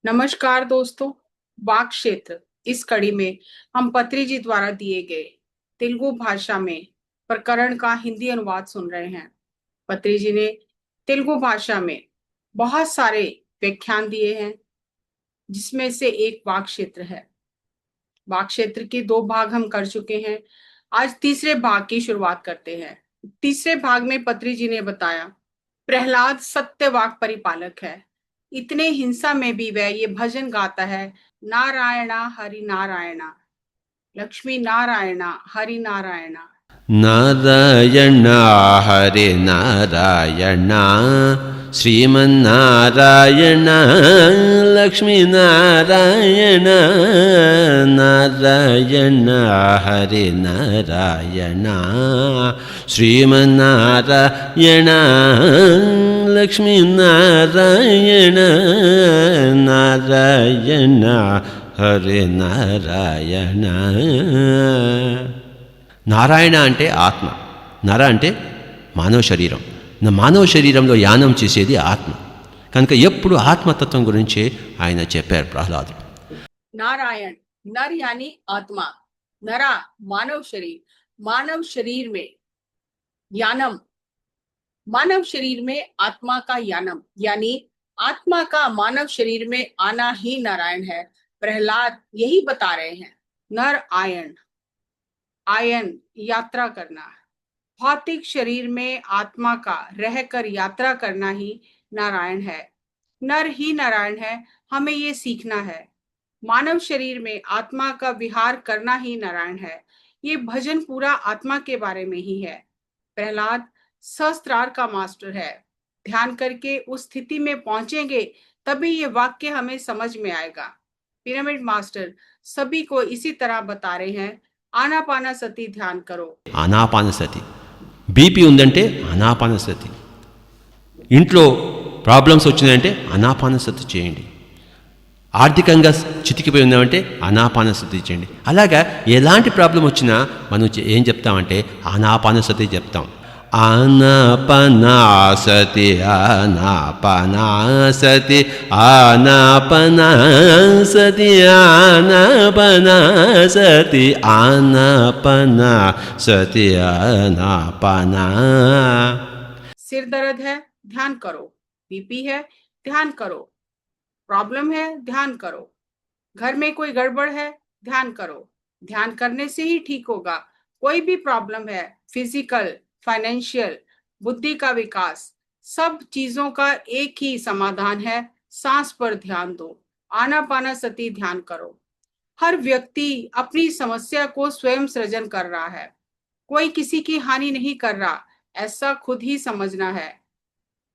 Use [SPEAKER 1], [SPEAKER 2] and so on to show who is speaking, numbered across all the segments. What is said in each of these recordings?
[SPEAKER 1] नमस्कार दोस्तों। वाक क्षेत्र इस कड़ी में हम पत्री जी द्वारा दिए गए तेलुगु भाषा में प्रकरण का हिंदी अनुवाद सुन रहे हैं। पत्री जी ने तेलुगु भाषा में बहुत सारे व्याख्यान दिए हैं, जिसमें से एक वाक क्षेत्र है। वाक क्षेत्र के दो भाग हम कर चुके हैं। आज तीसरे भाग की शुरुआत करते हैं। तीसरे भाग में पत्री जी ने बताया प्रहलाद सत्यवाक परिपालक है। इतने हिंसा में भी वह ये भजन गाता है, नारायणा हरि नारायणा, लक्ष्मी नारायणा हरि नारायणा।
[SPEAKER 2] नारायण हरे नारायण श्रीमन्नारायण लक्ष्मी नारायण नारायण हरे नारायण श्रीमन्नारायण लक्ष्मी नारायण नारायण हरे नारायण. నారాయణ అంటే ఆత్మ, నర అంటే మానవ శరీరం. మానవ శరీరంలో యానం చేసేది ఆత్మ కనుక ఎప్పుడు ఆత్మతత్వం గురించి ఆయన చెప్పారు ప్రహ్లాదుడు.
[SPEAKER 1] नारायण नर यानी आत्मा, नरा मानव शरीर में यानम, मानव शरीर में आत्मा का यानम यानी आत्मा का मानव शरीर में आना ही नारायण है। प्रहलाद यही बता रहे हैं। नर आयन, आयन यात्रा करना, भौतिक शरीर में आत्मा का रहकर यात्रा करना ही नारायण है। नर ही नारायण है, हमें ये सीखना है। मानव शरीर में आत्मा का विहार करना ही नारायण है। ये भजन पूरा आत्मा के बारे में ही है। प्रहलाद सहस्त्रार का मास्टर है। ध्यान करके उस स्थिति में पहुंचेंगे तभी ये वाक्य हमें समझ में आएगा। पिरामिड मास्टर सभी को इसी तरह बता रहे हैं, आनापानसति ध्यान करो।
[SPEAKER 2] ఆనాపానసతి. బీపీ ఉందంటే ఆనాపానసతి. ఇంట్లో ప్రాబ్లమ్స్ వచ్చినాయంటే ఆనాపానసతి చేయండి. ఆర్థికంగా చితికిపోయి ఉన్నామంటే ఆనాపానసతి చేయండి. అలాగా ఎలాంటి ప్రాబ్లం వచ్చినా మనం ఏం చెప్తామంటే ఆనాపానసతి చెప్తాం. ఆనాపానసతి ఆనాపానసతి ఆనాపానసతి ఆనాపానసతి ఆనాపానసతి ఆనాపానా.
[SPEAKER 1] सिर दर्द है, ध्यान करो। बीपी है, ध्यान करो। प्रॉब्लम है, ध्यान करो। घर में कोई गड़बड़ है, ध्यान करो। ध्यान करने से ही ठीक होगा। कोई भी प्रॉब्लम है, फिजिकल, फाइनेंशियल, बुद्धि का विकास, सब चीजों का एक ही समाधान है, सांस पर ध्यान दो, आनापानसति ध्यान करो। हर व्यक्ति अपनी समस्या को स्वयं सृजन कर रहा है, कोई किसी की हानि नहीं कर रहा, ऐसा खुद ही समझना है।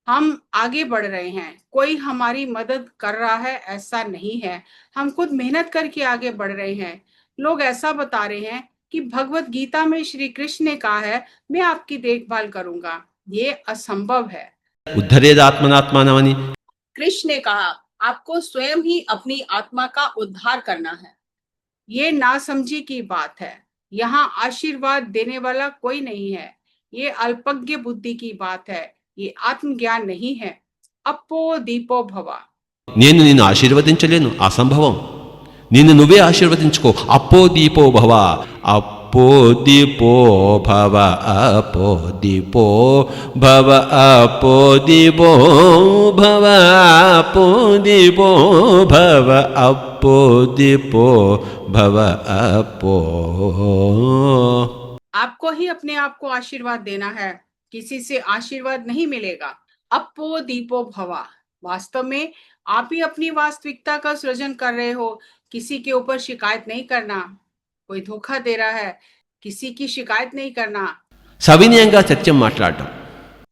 [SPEAKER 1] हम आगे बढ़ रहे हैं, कोई हमारी मदद कर रहा है ऐसा नहीं है, हम खुद मेहनत करके आगे बढ़ रहे हैं। लोग ऐसा बता रहे हैं कि भगवत गीता में श्री कृष्ण ने कहा है, मैं आपकी देखभाल करूंगा। ये असंभव है।
[SPEAKER 2] ఉద్ధరేదాత్మనాత్మానమని
[SPEAKER 1] कृष्ण ने कहा आपको स्वयं ही अपनी आत्मा का उद्धार करना है। ये नासमझी की बात है। यहाँ आशीर्वाद देने वाला कोई नहीं है। ये अल्पज्ञ बुद्धि की बात है, ये आत्मज्ञान नहीं है। अपो दीपो भवा।
[SPEAKER 2] నేను నిన్ను ఆశీర్వదించలేను, అసంభవం. నిన్ను నువ్వే ఆశీర్వదించుకో. అప్పో దీపో భవ, అప్పో దీపో భవ, అపో దీపో భవ, అపో దీపో భవ, అపో దీపో భవ, అప్పో దీపో భవ, అపో.
[SPEAKER 1] आपको ही अपने आप को आशीर्वाद देना है, किसी से आशीर्वाद नहीं मिलेगा। अपो दीपो भवा, वास्तव में आप ही अपनी वास्तविकता का सृजन कर रहे हो। किसी के ऊपर शिकायत नहीं करना। कोई धोखा दे रहा है, किसी की शिकायत नहीं करना।
[SPEAKER 2] సవినయంగా సత్యం మాట్లాడటం.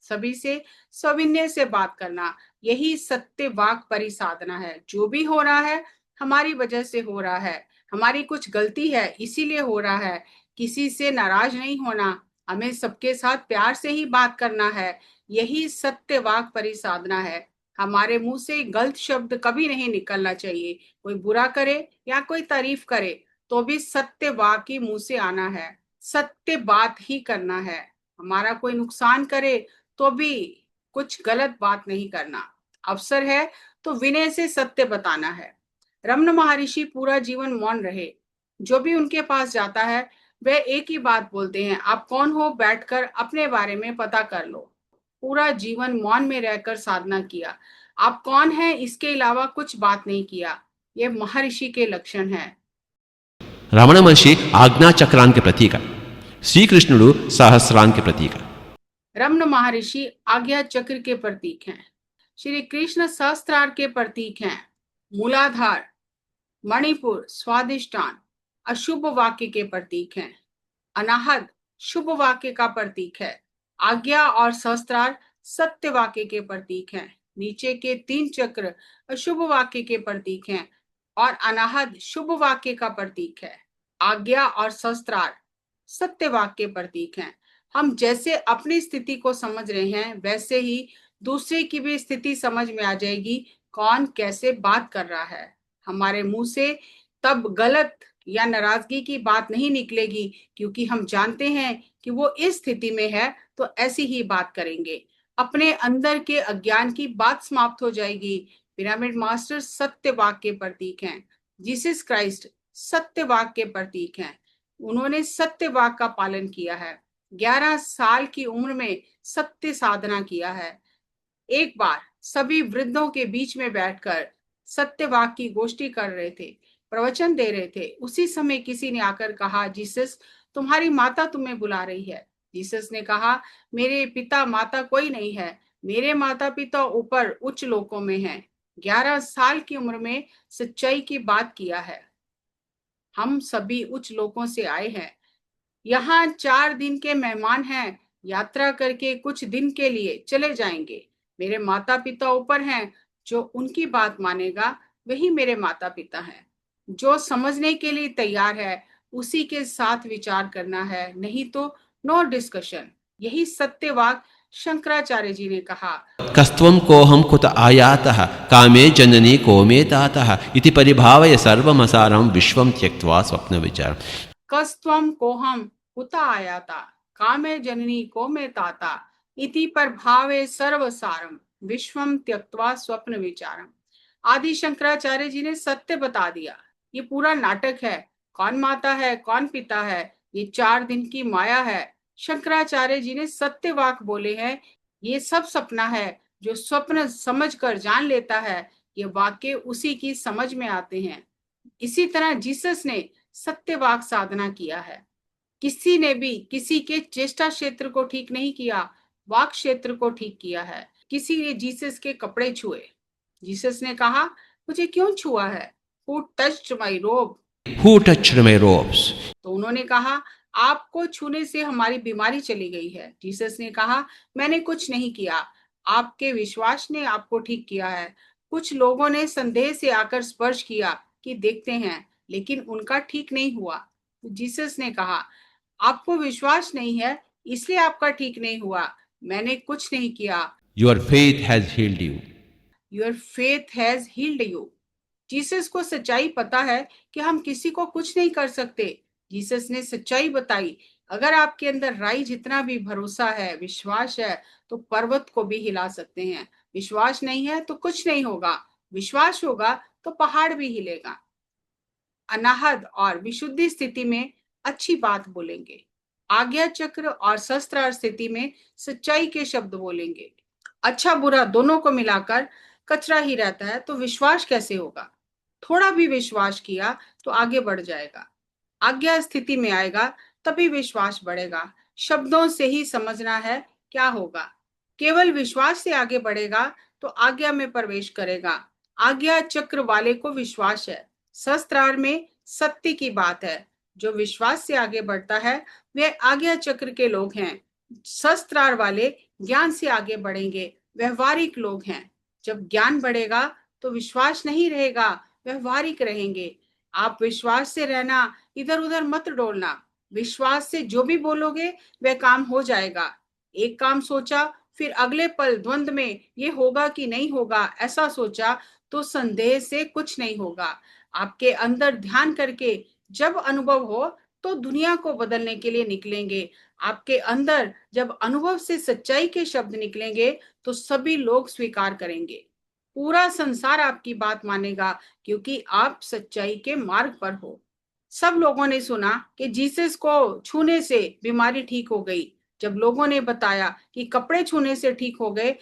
[SPEAKER 1] सभी से सविनय से बात करना, यही सत्य वाक परिसाधना है। जो भी हो रहा है हमारी वजह से हो रहा है, हमारी कुछ गलती है इसीलिए हो रहा है। किसी से नाराज नहीं होना, हमें सबके साथ प्यार से ही बात करना है। यही सत्य वाक परिसाधना है। हमारे मुंह से गलत शब्द कभी नहीं निकलना चाहिए। कोई बुरा करे या कोई तारीफ करे तो भी सत्य वाक ही मुंह से आना है, सत्य बात ही करना है। हमारा कोई नुकसान करे तो भी कुछ गलत बात नहीं करना। अवसर है तो विनय से सत्य बताना है। रमन महर्षि पूरा जीवन मौन रहे। जो भी उनके पास जाता है वह एक ही बात बोलते हैं, आप कौन हो, बैठकर अपने बारे में पता कर लो। पूरा जीवन मौन में रहकर साधना किया। आप कौन हैं इसके अलावा कुछ बात नहीं किया। ये महर्षि के लक्षण है।
[SPEAKER 2] రమణ మహర్షి ఆజ్ఞాచక్రానికి ప్రతీక, శ్రీకృష్ణుడు సహస్రానికి ప్రతీక.
[SPEAKER 1] रमन महर्षि आज्ञा चक्र के प्रतीक हैं। श्री कृष्ण सहस्त्रार के प्रतीक हैं। मूलाधार, मणिपुर, स्वादिष्टान अशुभ वाक्य के प्रतीक हैं। अनाहत शुभ वाक्य का प्रतीक है। आज्ञा और सहस्त्रार सत्य वाक्य के प्रतीक हैं। नीचे के 3 चक्र अशुभ वाक्य के प्रतीक हैं और अनाहत शुभ वाक्य का प्रतीक है। आज्ञा और सहस्त्रार सत्य वाक्य के प्रतीक हैं। हम जैसे अपनी स्थिति को समझ रहे हैं वैसे ही दूसरे की भी स्थिति समझ में आ जाएगी, कौन कैसे बात कर रहा है। हमारे मुंह से तब गलत या नाराजगी की बात नहीं निकलेगी, क्योंकि हम जानते हैं कि वो इस स्थिति में है तो ऐसी ही बात करेंगे। अपने अंदर के अज्ञान की बात समाप्त हो जाएगी। पिरामिड मास्टर सत्य वाक्य के प्रतीक हैं। जीसस क्राइस्ट सत्य वाक्य के प्रतीक हैं। उन्होंने सत्य वाक्य का पालन किया है। 11 साल की उम्र में सत्य साधना किया है। एक बार सभी वृद्धों के बीच में बैठकर सत्यवाक की गोष्ठी कर रहे थे, प्रवचन दे रहे थे। उसी समय किसी ने आकर कहा, जीसस तुम्हारी माता तुम्हें बुला रही है। जीसस ने कहा, मेरे पिता माता कोई नहीं है, मेरे माता पिता ऊपर उच्च लोकों में हैं। 11 साल की उम्र में सच्चाई की बात किया है। हम सभी उच्च लोकों से आए हैं। यहाँ 4 दिन के मेहमान हैं, यात्रा करके कुछ दिन के लिए चले जाएंगे। मेरे माता पिता ऊपर हैं, जो उनकी बात मानेगा वही मेरे माता पिता हैं। जो समझने के लिए तैयार है उसी के साथ विचार करना है, नहीं तो नो डिस्कशन। यही सत्यवाक शंकराचार्य जी ने कहा।
[SPEAKER 2] कस्त्वं कोहम कुत आयातः कामे जननी कोमे तातः इति परिभावय सर्वमसारं विश्वं त्यक्त्वा स्वप्न विचार.
[SPEAKER 1] कस्त्वं कोहम कुत आयाता कामे जननी कोमे ताता इति प्रभावे सर्वसारम विश्वम त्यक्त्वा स्वप्न विचारम। आदि शंकराचार्य जी ने सत्य बता दिया। ये पूरा नाटक है। कौन माता है, कौन पिता है, ये 4 दिन की माया है। शंकराचार्य जी ने सत्य वाक बोले हैं। ये सब सपना है। जो स्वप्न समझकर जान लेता है, ये वाक्य उसी की समझ में आते हैं। इसी तरह जीसस ने सत्यवाक साधना किया है। किसी ने भी किसी के चेष्टा क्षेत्र को ठीक नहीं किया, वाक क्षेत्र को ठीक किया है। किसी ने जीसस के कपड़े छुए। जीसस ने कहा, मुझे क्यों छुआ है? Who touched my robe?
[SPEAKER 2] Who touched my robes?
[SPEAKER 1] तो उन्होंने कहा, आपको छूने से हमारी बीमारी चली गई है। जीसस ने कहा, मैंने कुछ नहीं किया, आपके विश्वास ने आपको ठीक किया है। कुछ लोगों ने संदेह से आकर स्पर्श किया कि देखते हैं, लेकिन उनका ठीक नहीं हुआ। तो जीसस ने कहा, आपको विश्वास नहीं है इसलिए आपका ठीक नहीं हुआ। मैंने कुछ नहीं किया।
[SPEAKER 2] Your faith has healed you.
[SPEAKER 1] Your faith has heeled you. Jesus को सच्चाई पता है कि हम किसी को कुछ नहीं कर सकते। जीसस ने सच्चाई बताई। अगर आपके अंदर राई जितना भी भरोसा है, विश्वास है, तो पर्वत को भी हिला सकते हैं। विश्वास नहीं है तो कुछ नहीं होगा। विश्वास होगा तो पहाड़ भी हिलेगा। अनाहत और विशुद्धि स्थिति में अच्छी बात बोलेंगे। आज्ञा चक्र और शस्त्रार स्थिति में सच्चाई के शब्द बोलेंगे। अच्छा बुरा दोनों को मिलाकर कचरा ही रहता है, तो विश्वास कैसे होगा? थोड़ा भी विश्वास किया तो आगे बढ़ जाएगा। आज्ञा स्थिति में आएगा तभी विश्वास बढ़ेगा। शब्दों से ही समझना है क्या होगा। केवल विश्वास से आगे बढ़ेगा तो आज्ञा में प्रवेश करेगा। आज्ञा चक्र वाले को विश्वास है। शस्त्रार में सत्य की बात है। जो विश्वास से आगे बढ़ता है वे आज्ञा चक्र के लोग हैं। शस्त्रार वाले ज्ञान से आगे बढ़ेंगे, व्यवहारिक लोग हैं। जब ज्ञान बढ़ेगा तो विश्वास नहीं रहेगा, व्यवहारिक रहेंगे। आप विश्वास से रहना, इधर उधर मत डोलना। विश्वास से जो भी बोलोगे वह काम हो जाएगा। एक काम सोचा, फिर अगले पल द्वंद में ये होगा कि नहीं होगा ऐसा सोचा, तो संदेह से कुछ नहीं होगा। आपके अंदर ध्यान करके जब अनुभव हो तो दुनिया को बदलने के लिए निकलेंगे। आपके अंदर जब अनुभव से सच्चाई के शब्द निकलेंगे तो सभी लोग स्वीकार करेंगे। पूरा संसार आपकी बात मानेगा, क्योंकि आप सच्चाई के मार्ग पर हो। सब लोगों ने सुना कि जीसस को छूने से बीमारी ठीक हो गई। जब लोगों ने बताया कि कपड़े छूने से ठीक हो गए,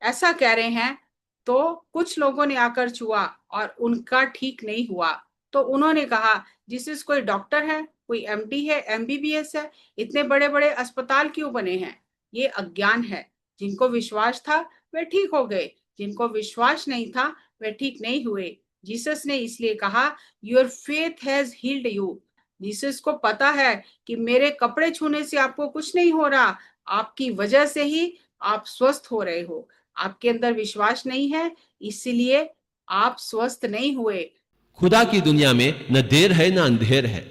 [SPEAKER 1] ऐसा कह रहे हैं, तो कुछ लोगों ने आकर छुआ और उनका ठीक नहीं हुआ। तो उन्होंने कहा, जीसस कोई डॉक्टर है, कोई एमडी है, एमबीबीएस है, इतने बड़े बड़े अस्पताल क्यों बने हैं? ये अज्ञान है। जिनको विश्वास था वे ठीक हो गए, जिनको विश्वास नहीं था वे ठीक नहीं हुए। जीसस ने इसलिए कहा, your faith has heeled you. Jesus को पता है कि मेरे कपड़े छूने से आपको कुछ नहीं हो रहा, आपकी वजह से ही आप स्वस्थ हो रहे हो। आपके अंदर विश्वास नहीं है, इसलिए आप स्वस्थ नहीं हुए।
[SPEAKER 2] खुदा की दुनिया में न देर है न अंधेर है।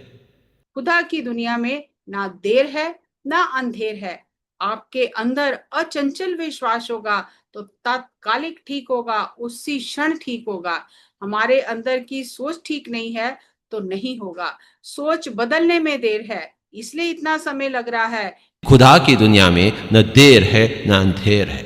[SPEAKER 1] खुदा की दुनिया में ना देर है ना अंधेर है। आपके अंदर अचंचल विश्वास होगा तो तात्कालिक ठीक होगा, उसी क्षण ठीक होगा। हमारे अंदर की सोच ठीक नहीं है तो नहीं होगा। सोच बदलने में देर है, इसलिए इतना समय लग रहा है।
[SPEAKER 2] खुदा की दुनिया में न देर है न अंधेर है।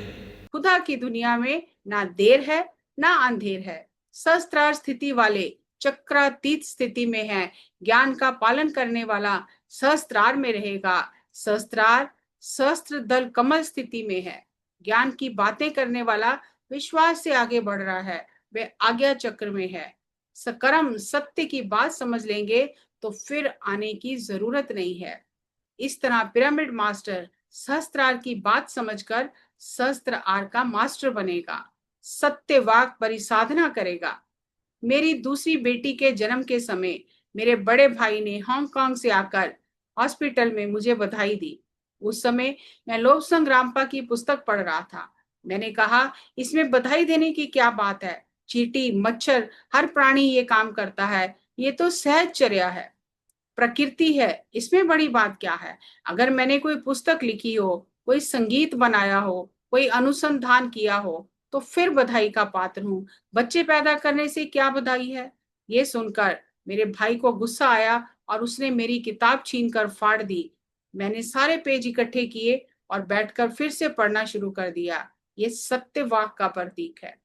[SPEAKER 1] खुदा की दुनिया में ना देर है ना अंधेर है। शस्त्रार स्थिति वाले चक्रातीत स्थिति में है। ज्ञान का पालन करने वाला सहस्त्रार में रहेगा। सहस्त्रार शस्त्र दल कमल स्थिति में है। ज्ञान की बातें करने वाला विश्वास से आगे बढ़ रहा है, वे आज्ञा चक्र में है। सकर्म सत्य की बात समझ लेंगे तो फिर आने की जरूरत नहीं है। इस तरह पिरामिड मास्टर सहस्त्रार की बात समझकर सहस्त्र आर का मास्टर बनेगा, सत्य वाक परिसाधना करेगा। मेरी दूसरी बेटी के जन्म के समय मेरे बड़े भाई ने हांगकांग से आकर हॉस्पिटल में मुझे बधाई दी। उस समय मैं लोबसंग रामपा की पुस्तक पढ़ रहा था। मैंने कहा, इसमें बधाई देने की क्या बात है? चींटी, मच्छर, हर प्राणी ये काम करता है, ये तो सहजचर्या है, प्रकृति है, इसमें बड़ी बात क्या है? अगर मैंने कोई पुस्तक लिखी हो, कोई संगीत बनाया हो, कोई अनुसंधान किया हो, तो फिर बधाई का पात्र हूँ। बच्चे पैदा करने से क्या बधाई है? ये सुनकर मेरे भाई को गुस्सा आया और उसने मेरी किताब छीनकर फाड़ दी। मैंने सारे पेज इकट्ठे किए और बैठकर फिर से पढ़ना शुरू कर दिया। ये सत्य वाक का प्रतीक है।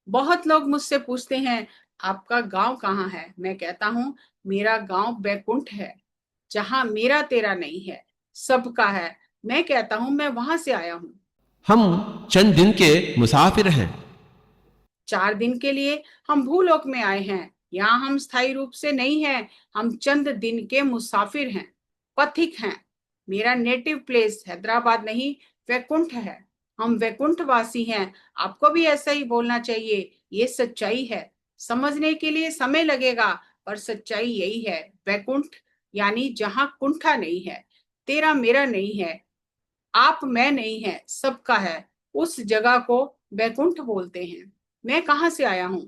[SPEAKER 1] बहुत लोग मुझसे पूछते हैं, आपका गांव कहाँ है? मैं कहता हूँ, मेरा गांव बैकुंठ है, जहां मेरा तेरा नहीं है, सबका है। मैं कहता हूँ, मैं वहां से आया हूँ।
[SPEAKER 2] हम चंद दिन के मुसाफिर हैं।
[SPEAKER 1] 4 दिन के लिए हम भूलोक में आए हैं। यहाँ हम स्थायी रूप से नहीं हैं, हम चंद दिन के मुसाफिर हैं, पथिक हैं। मेरा नेटिव प्लेस हैदराबाद नहीं, वैकुंठ है। हम वैकुंठ वासी हैं। आपको भी ऐसा ही बोलना चाहिए। ये सच्चाई है। समझने के लिए समय लगेगा, पर सच्चाई यही है। वैकुंठ यानी जहां कुंठा नहीं है, तेरा मेरा नहीं है, आप मैं नहीं है, सबका है। उस जगह को वैकुंठ बोलते हैं। मैं कहाँ से आया हूँ?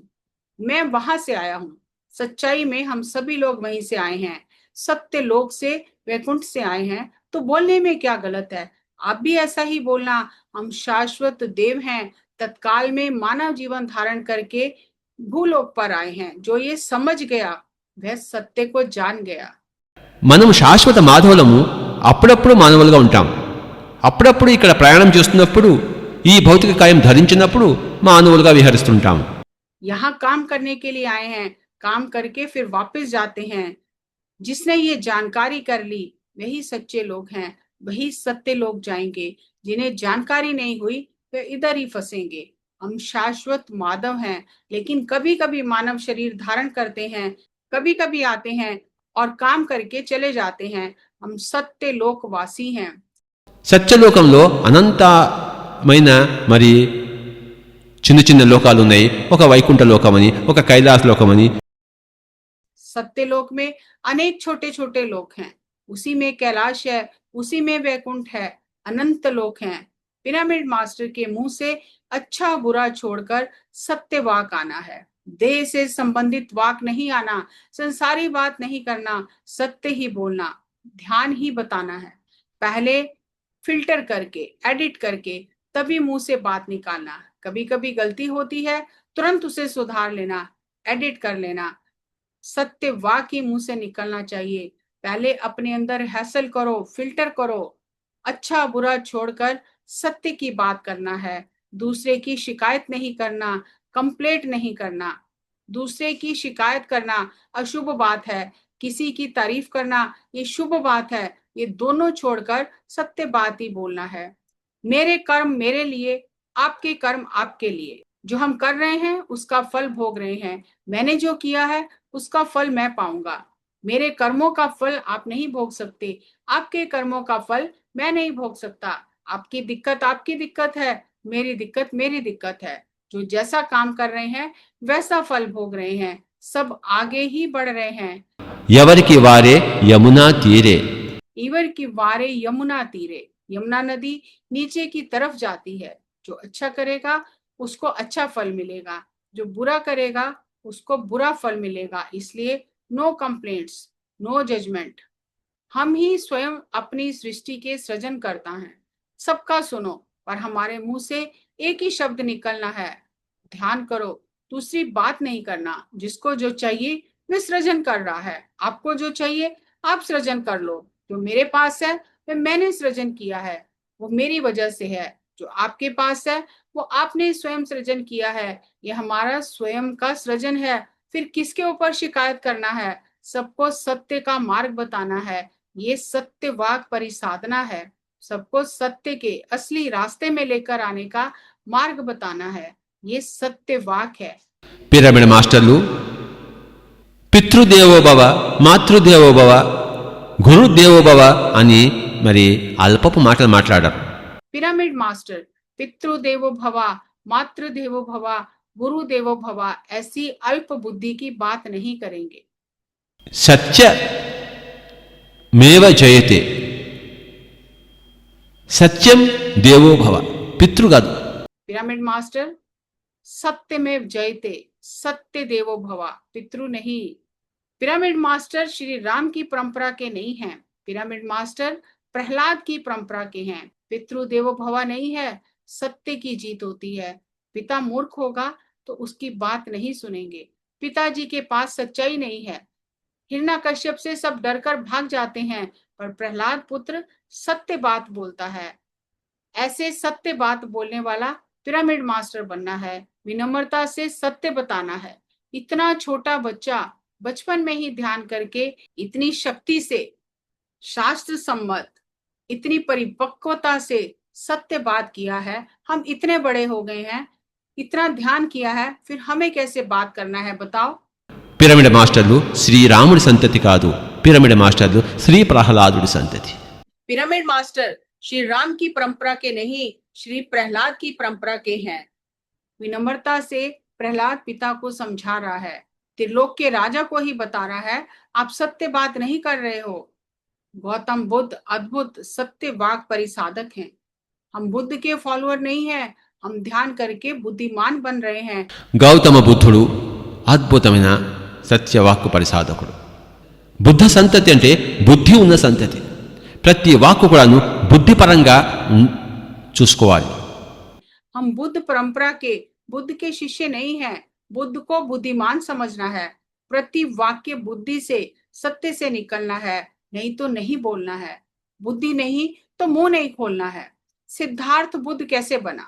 [SPEAKER 1] मैं वहां से आया हूँ। सच्चाई में हम सभी लोग वहीं से आए हैं। सत्य लोक से, वैकुंठ से आए हैं, तो बोलने में क्या गलत है? आप भी ऐसा ही बोलना। हम शाश्वत देव हैं, तत्काल में मानव जीवन धारण करके भूलोक पर आए हैं। जो ये समझ गया वह सत्य को जान गया।
[SPEAKER 2] మనం శాశ్వత మాధవులము. అప్పుడప్పుడు మానవులుగా ఉంటాం. అప్పుడప్పుడు ఇక్కడ ప్రయాణం చేస్తున్నప్పుడు ఈ భౌతిక కాయం ధరించినప్పుడు మానవులుగా విహరిస్తుంటాం.
[SPEAKER 1] यहाँ काम करने के लिए आए हैं, काम करके फिर वापस जाते हैं। जिसने ये जानकारी कर ली वही सच्चे लोग हैं, वही सत्य लोग जाएंगे। जिन्हें जानकारी नहीं हुई वे इधर ही फंसेंगे। हम शाश्वत माधव हैं, लेकिन कभी कभी मानव शरीर धारण करते हैं, कभी कभी आते हैं और काम करके चले जाते हैं। हम सत्य लोकवासी हैं।
[SPEAKER 2] సత్యలోకంలో అనంతమైన మరి చిన్న చిన్న లోకాలు ఉన్నాయి. ఒక వైకుంఠ లోకమని, ఒక కైలాస లోకమని.
[SPEAKER 1] सत्यलोक में अनेक छोटे छोटे लोक हैं, उसी में कैलाश है, उसी में वैकुंठ है, अनंत लोक हैं। पिरामिड मास्टर के मुंह से अच्छा बुरा छोड़कर सत्य वाक आना है। देह से संबंधित वाक नहीं आना, संसारी बात नहीं करना, सत्य ही बोलना, ध्यान ही बताना है। पहले फिल्टर करके, एडिट करके, तभी मुंह से बात निकालना। कभी कभी गलती होती है, तुरंत उसे सुधार लेना, एडिट कर लेना। सत्य वाक्य मुंह से निकलना चाहिए। पहले अपने अंदर हैसल करो, फिल्टर करो, अच्छा बुरा छोड़कर सत्य की बात करना है। दूसरे की शिकायत नहीं करना, कंप्लेंट नहीं करना, दूसरे की शिकायत करना अशुभ बात है, किसी की तारीफ करना ये शुभ बात है। ये दोनों छोड़कर सत्य बात ही बोलना है। मेरे कर्म मेरे लिए, आपके कर्म आपके लिए। जो हम कर रहे हैं उसका फल भोग रहे हैं। मैंने जो किया है उसका फल मैं पाऊंगा। मेरे कर्मों का फल आप नहीं भोग सकते, आपके कर्मों का फल मैं नहीं भोग सकता। आपकी दिक्कत है, मेरी दिक्कत मेरी दिक्कत है। जो जैसा काम कर रहे हैं वैसा फल भोग रहे हैं, सब आगे ही बढ़ रहे हैं।
[SPEAKER 2] ఎవరికి వారే యమునా తీరే
[SPEAKER 1] ईवर की वारे यमुना तीरे, यमुना नदी नीचे की तरफ जाती है। जो अच्छा करेगा उसको अच्छा फल मिलेगा, जो बुरा करेगा उसको बुरा फल मिलेगा। इसलिए नो कंप्लेंट्स, नो जजमेंट। हम ही स्वयं अपनी सृष्टि के सृजन करता है। सबका सुनो, पर हमारे मुंह से एक ही शब्द निकलना है, ध्यान करो, दूसरी बात नहीं करना। जिसको जो चाहिए वह सृजन कर रहा है, आपको जो चाहिए आप सृजन कर लो। जो मेरे पास है वह मैंने सृजन किया है, वो मेरी वजह से है। जो आपके पास है वो आपने स्वयं सृजन किया है। ये हमारा स्वयं का सृजन है। फिर किसके ऊपर शिकायत करना है? सबको सत्य का मार्ग बताना है। ये सत्य वाक परिसाधना है। सबको सत्य के असली रास्ते में लेकर आने का मार्ग बताना है। ये सत्य वाक है।
[SPEAKER 2] పిరమిడ్ మాస్టర్లు పితృదేవోభవ, మాతృదేవోభవ, గురుదేవోభవ అని మరి అల్పపు మాటలు మాట్లాడారు.
[SPEAKER 1] पिरामिड मास्टर पितृदेवो भव, मातृदेवो भव, गुरु देवो भव ऐसी अल्प बुद्धि की बात नहीं करेंगे।
[SPEAKER 2] సత్యమేవ జయతే, సత్యం దేవో భవ, పితృ కాదు.
[SPEAKER 1] पिरामिड मास्टर सत्य में जयते, सत्य देवो भव, पितृ नहीं। पिरामिड मास्टर श्री राम की परंपरा के नहीं हैं। पिरामिड मास्टर प्रहलाद की परंपरा के हैं। पितृ देवो भव नहीं है, सत्य की जीत होती है। पिता मूर्ख होगा तो उसकी बात नहीं सुनेंगे। पिताजी के पास सच्चाई नहीं है। हिरण्यकश्यप से सब डरकर भाग जाते हैं, पर प्रहलाद पुत्र सत्य बात बोलता है। ऐसे सत्य बात बोलने वाला पिरामिड मास्टर बनना है। विनम्रता से सत्य बताना है। इतना छोटा बच्चा बचपन में ही ध्यान करके इतनी शक्ति से, शास्त्र सम्मत, इतनी परिपक्वता से सत्य बात किया है। हम इतने बड़े हो गए हैं, इतना ध्यान किया है, फिर हमें कैसे बात करना है बताओ।
[SPEAKER 2] పిరమిడ్ మాస్టర్లు శ్రీరాముడి సంతతి కాదు, పిరమిడ్ మాస్టర్లు శ్రీ ప్రహ్లాదుడి సంతతి.
[SPEAKER 1] पिरामिड मास्टर श्री राम की परंपरा के नहीं, श्री प्रहलाद की परंपरा के हैं। विनम्रता से प्रहलाद पिता को समझा रहा है, त्रिलोक के राजा को ही बता रहा है, आप सत्य बात नहीं कर रहे हो। गौतम बुद्ध अद्भुत सत्य वाक परिसाधक हैं। हम बुद्ध के फॉलोअर नहीं हैं, हम ध्यान करके बुद्धिमान बन रहे हैं।
[SPEAKER 2] గౌతమ బుద్ధుడు అద్భుతమైన సత్యవాక్కు పరిసాధకుడు. బుద్ధ సంతతి అంటే బుద్ధి ఉన్న సంతతి. ప్రతి వాక్కు కూడాను బుద్ధిపరంగా చూసుకోవాలి.
[SPEAKER 1] हम बुद्ध परंपरा के, बुद्ध के शिष्य नहीं हैं। बुद्ध को बुद्धिमान समझना है। प्रति वाक्य बुद्धि से, सत्य से निकलना है, नहीं तो नहीं बोलना है। बुद्धि नहीं तो मुंह नहीं खोलना है। सिद्धार्थ बुद्ध कैसे बना?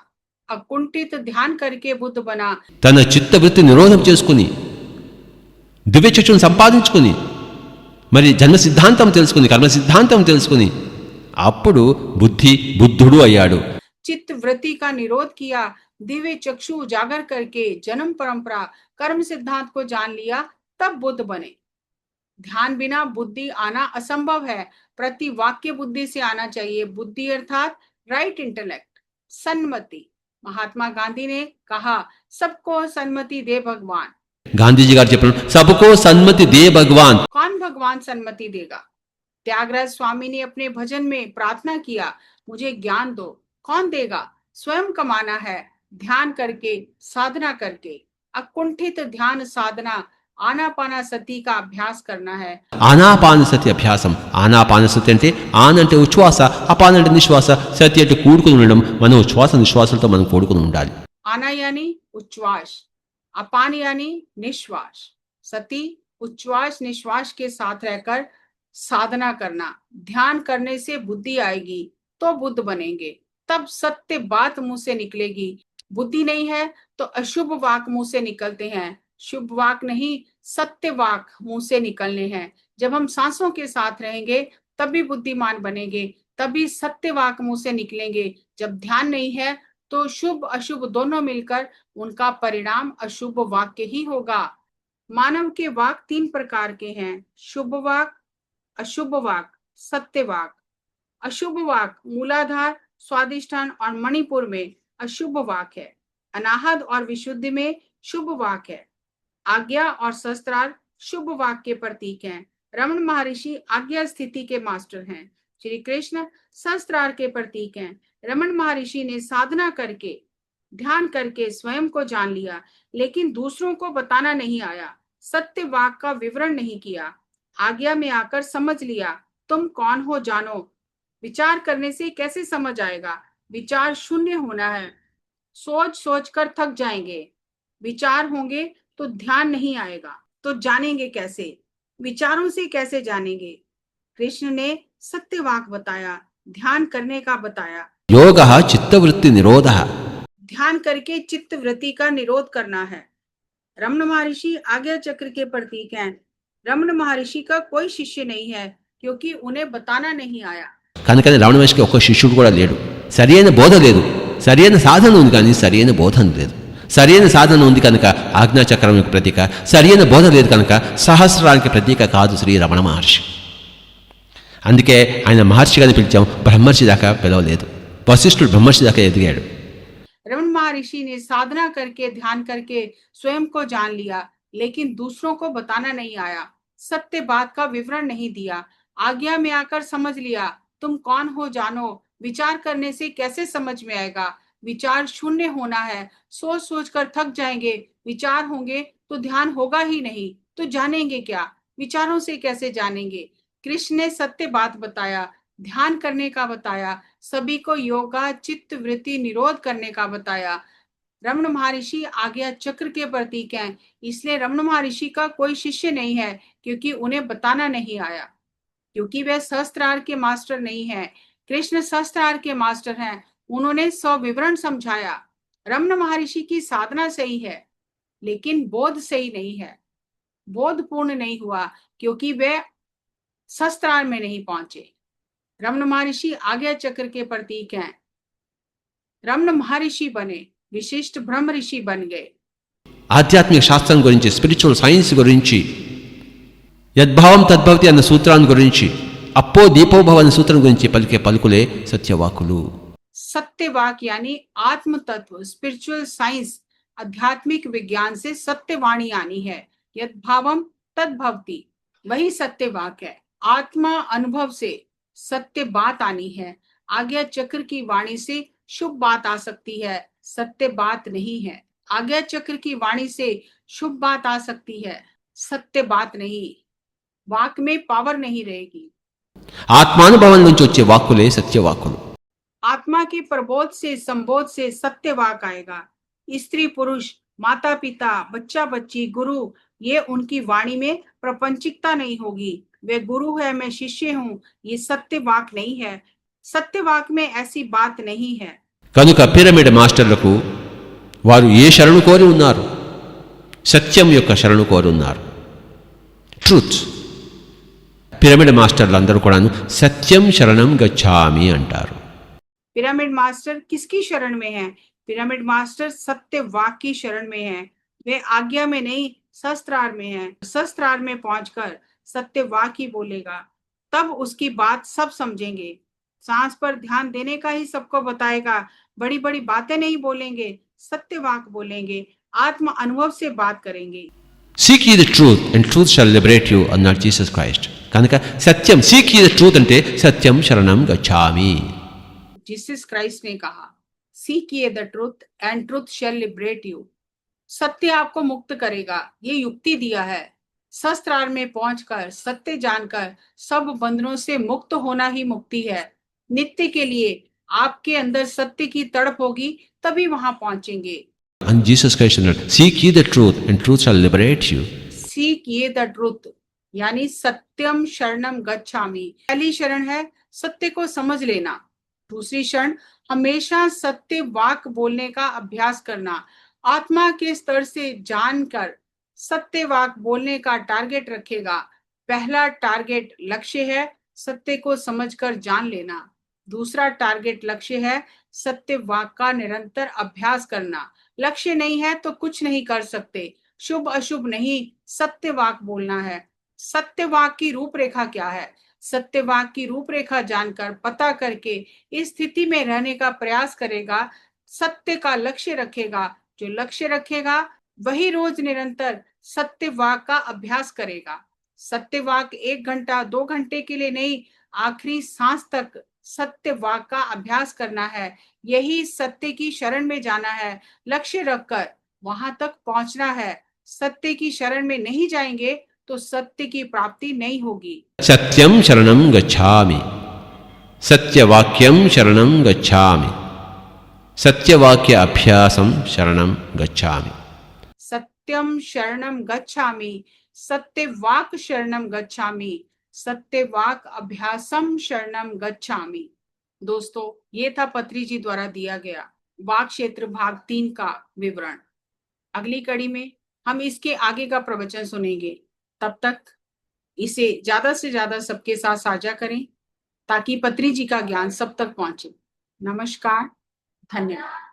[SPEAKER 1] अकुंठित ध्यान करके बुद्ध बना।
[SPEAKER 2] తన చిత్తవృత్తి నిరోధం చేసుకుని, దివ్యచక్షును సంపాదించుకుని, మరి జన్మ సిద్ధాంతం తెలుసుకుని, కర్మ సిద్ధాంతం తెలుసుకుని, అప్పుడు బుద్ధుడు అయ్యాడు.
[SPEAKER 1] चित्त वृत्ति का निरोध किया, दिव्य चक्षु उजागर करके जन्म परंपरा कर्म सिद्धांत को जान लिया, तब बुद्ध बने। ध्यान बिना बुद्धि आना असंभव है। प्रति वाक्य बुद्धि से आना चाहिए। बुद्धि अर्थात राइट इंटेलेक्ट, सन्मति। महात्मा गांधी ने कहा, सबको सन्मति दे भगवान।
[SPEAKER 2] గాంధీజీ గారు చెప్పారు, సబకో సన్మతి దే భగవాన్.
[SPEAKER 1] कौन भगवान सन्मति देगा? त्यागराज स्वामी ने अपने भजन में प्रार्थना किया, मुझे ज्ञान दो। कौन देगा? स्वयं कमाना है, ध्यान करके, साधना करके। अकुंठित ध्यान साधना, आनापाना सती का अभ्यास करना है।
[SPEAKER 2] ఆనాపానసతి అభ్యాసం. ఆనాపానసతి అంటే ఆన్ అంటే ఉచ్ఛ్వాస, అపాన్ అంటే నిశ్వాస, సతి అంటే కూడుకుని ఉండడం. మనం ఉచ్ఛ్వాస నిశ్వాసాలతో మనం కూడుకుని ఉండాలి.
[SPEAKER 1] आना यानी उच्छ्वास, अपान यानी निश्वास, सती उच्छ्वास निश्वास के साथ रहकर साधना करना। ध्यान करने से बुद्धि आएगी तो बुद्ध बनेंगे, तब सत्य बात मुंह से निकलेगी। बुद्धि नहीं है तो अशुभ वाक मुंह से निकलते हैं। शुभ वाक नहीं, सत्य वाक मुंह से निकलने हैं। जब हम सांसों के साथ रहेंगे तभी बुद्धिमान बनेंगे, तभी सत्य वाक मुंह से निकलेंगे। जब ध्यान नहीं है तो शुभ अशुभ दोनों मिलकर उनका परिणाम अशुभ वाक्य ही होगा। मानव के वाक 3 प्रकार के हैं, शुभ वाक, अशुभ वाक, सत्य वाक। अशुभ वाक मूलाधार, स्वादिष्ठान और मणिपुर में अशुभ वाक है। अनाहत और विशुद्धि में शुभ वाक है। आज्ञा और शस्त्रार्थ शुभ वाक के प्रतीक हैं। रमण महर्षि आज्ञा स्थिति के मास्टर हैं। श्री कृष्ण शस्त्रार्थ के प्रतीक हैं। रमण महर्षि ने साधना करके, ध्यान करके स्वयं को जान लिया, लेकिन दूसरों को बताना नहीं आया। सत्य वाक का विवरण नहीं किया। आज्ञा में आकर समझ लिया, तुम कौन हो जानो। विचार करने से कैसे समझ आएगा? विचार शून्य होना है। सोच सोच कर थक जाएंगे। विचार होंगे तो ध्यान नहीं आएगा, तो जानेंगे कैसे? विचारों से कैसे जानेंगे? कृष्ण ने सत्यवाक बताया, ध्यान करने का बताया।
[SPEAKER 2] योगः चित्तवृत्ति निरोधः।
[SPEAKER 1] ध्यान करके चित्त वृत्ति का निरोध करना है। रमण महर्षि आज्ञा चक्र के प्रतीक हैं। रमण महर्षि का कोई शिष्य नहीं है, क्योंकि उन्हें बताना नहीं आया।
[SPEAKER 2] కనుకనే రమణ మహర్షికి ఒక్క శిష్యుడు కూడా లేడు. సరైన బోధ లేదు. సరైన సాధన ఉంది కానీ సరైన బోధన లేదు. సరైన సాధన ఉంది కనుక ఆజ్ఞాచక్రం యొక్క ప్రతీక, సరైన బోధ లేదు కనుక సహస్రానికి ప్రతీక కాదు శ్రీ రమణ మహర్షి. అందుకే ఆయన మహర్షిగానే పిలిచాం, బ్రహ్మర్షి దాకా పిలవలేదు. వశిష్ఠుడు బ్రహ్మర్షి దాకా ఎదిగాడు.
[SPEAKER 1] रमण महर्षि ने साधना करके, ध्यान करके स्वयं को जान लिया, लेकिन दूसरों को बताना नहीं आया। सत्य बात का विवरण नहीं दिया। आज्ञा में आकर समझ लिया, तुम कौन हो जानो। विचार करने से कैसे समझ में आएगा? विचार शून्य होना है। सोच सोच कर थक जाएंगे। विचार होंगे तो ध्यान होगा ही नहीं, तो जानेंगे क्या? विचारों से कैसे जानेंगे? कृष्ण ने सत्य बात बताया, ध्यान करने का बताया, सभी को योगा चित्त वृत्ति निरोध करने का बताया। रमण महर्षि आज्ञा चक्र के प्रतीक हैं, इसलिए रमण महर्षि का कोई शिष्य नहीं है, क्योंकि उन्हें बताना नहीं आया, क्योंकि वे शस्त्रार्थ के मास्टर नहीं हैं। कृष्ण शस्त्रार्थ के मास्टर हैं, उन्होंने सविवरण समझाया। रमण महर्षि की साधना सही है, लेकिन बोध सही नहीं है। बोध पूर्ण नहीं हुआ, क्योंकि वे शस्त्रार्थ में नहीं पहुंचे। रमण महर्षि आज्ञा चक्र के प्रतीक हैं। रमण महर्षि बने, विशिष्ट ब्रह्म ऋषि बन गए।
[SPEAKER 2] ఆధ్యాత్మిక శాస్త్రం గురించి, స్పిరిచువల్ సైన్స్ గురించి, యద్భావం తద్భవతి అన్న సూత్రాన్ని గురించి, అప్పో దీపోభవ అన్న సూత్రం గురించి పలికే పలుకులే సత్యవాకులు.
[SPEAKER 1] सत्यवाक यानी आत्म तत्व, स्पिरिचुअल साइंस, आध्यात्मिक विज्ञान से सत्यवाणी आनी है। यद्भावम तद्भवति, वही सत्यवाक है। आत्मा अनुभव से सत्य बात आनी है। आज्ञा चक्र की वाणी से शुभ बात आ सकती है, सत्य बात नहीं है। आज्ञा चक्र की वाणी से शुभ बात आ सकती है, सत्य बात नहीं। वाक में पावर नहीं रहेगी।
[SPEAKER 2] ఆత్మానుభవం నుంచి వచ్చే వాక్కులే సత్యవాక్కులు.
[SPEAKER 1] आत्मा के प्रबोध से, संबोध से सत्य वाक आएगा। स्त्री पुरुष, माता पिता, बच्चा बच्ची, गुरु, ये उनकी वाणी में प्रपंचिकता नहीं होगी। वे गुरु है, मैं शिष्य हूँ, ये सत्य वाक नहीं है। सत्य वाक में ऐसी बात नहीं है।
[SPEAKER 2] కనుక పిరమిడ్ మాస్టర్లకు వారు ఏ శరణు కోరి ఉన్నారు? సత్యం యొక్క శరణు కోరి ఉన్నారు. ట్రూత్. పిరమిడ్ మాస్టర్లు అందరూ కూడాను సత్యం శరణం గచ్ఛామి అంటారు.
[SPEAKER 1] पिरामिड मास्टर किसकी शरण में है? पिरामिड मास्टर सत्य वाक की शरण में है। वे आज्ञा में नहीं, शस्त्रार्थ में है। शस्त्रार्थ में पहुंचकर सत्य वाक ही बोलेगा, तब उसकी बात सब समझेंगे। सांस पर ध्यान देने का ही सबको बताएगा। बड़ी बड़ी बातें नहीं बोलेंगे, सत्य वाक बोलेंगे, आत्म अनुभव से बात करेंगे।
[SPEAKER 2] Seek ye the truth and truth shall liberate you అన్నాడు జీసస్ క్రైస్ట్. కనుక సత్యం, సీక్ యీ ద ట్రూత్ అంటే సత్యం శరణం గచ్ఛామి.
[SPEAKER 1] जीसस क्राइस्ट ने कहा, सीकिए the truth and truth shall liberate you. सत्य आपको मुक्त करेगा, ये युक्ति दिया है। शस्त्रार्थ में पहुंचकर सत्य जानकर सब बंधनों से मुक्त होना ही मुक्ति है। नित्य के लिए आपके अंदर सत्य की तड़प होगी, तभी वहां पहुंचेंगे।
[SPEAKER 2] And Jesus Christ said, seek ye the truth and truth shall liberate you.
[SPEAKER 1] सीकिए द ट्रुथ यानी सत्यम शरणम गच्छामि। पहली शरण है सत्य को समझ लेना। दूसरी शरण हमेशा सत्य वाक बोलने का अभ्यास करना। आत्मा के स्तर से जानकर सत्य वाक बोलने का टारगेट रखेगा। पहला टारगेट लक्ष्य है सत्य को समझकर जान लेना। दूसरा टारगेट लक्ष्य है सत्य वाक का निरंतर अभ्यास करना। लक्ष्य नहीं है तो कुछ नहीं कर सकते। शुभ अशुभ नहीं, सत्य वाक बोलना है। सत्य वाक की रूपरेखा क्या है? सत्य वाक की रूपरेखा जानकर पता करके इस स्थिति में रहने का प्रयास करेगा। सत्य का लक्ष्य रखेगा। जो लक्ष्य रखेगा वही रोज निरंतर सत्य वाक का अभ्यास करेगा। सत्य वाक 1 घंटा 2 घंटे के लिए नहीं, आखिरी सांस तक सत्य वाक का अभ्यास करना है। यही सत्य की शरण में जाना है। लक्ष्य रखकर वहां तक पहुंचना है। सत्य की शरण में नहीं जाएंगे तो सत्य की प्राप्ति नहीं होगी।
[SPEAKER 2] सत्यम शरणं गच्छामि, सत्यवाक्यं शरणं गच्छामि, सत्यवाक्य अभ्यासं शरणं गच्छामि।
[SPEAKER 1] सत्यम शरणम गच्छामि, सत्य वाक शरणम गच्छामि, सत्य वाक अभ्यासम शरणम गच्छामि। दोस्तों, ये था पत्री जी द्वारा दिया गया वाक क्षेत्र भाग 3 का विवरण। अगली कड़ी में हम इसके आगे का प्रवचन सुनेंगे। तब तक इसे ज्यादा से ज्यादा सबके साथ साझा करें ताकि पत्री जी का ज्ञान सब तक पहुंचे। नमस्कार, धन्यवाद।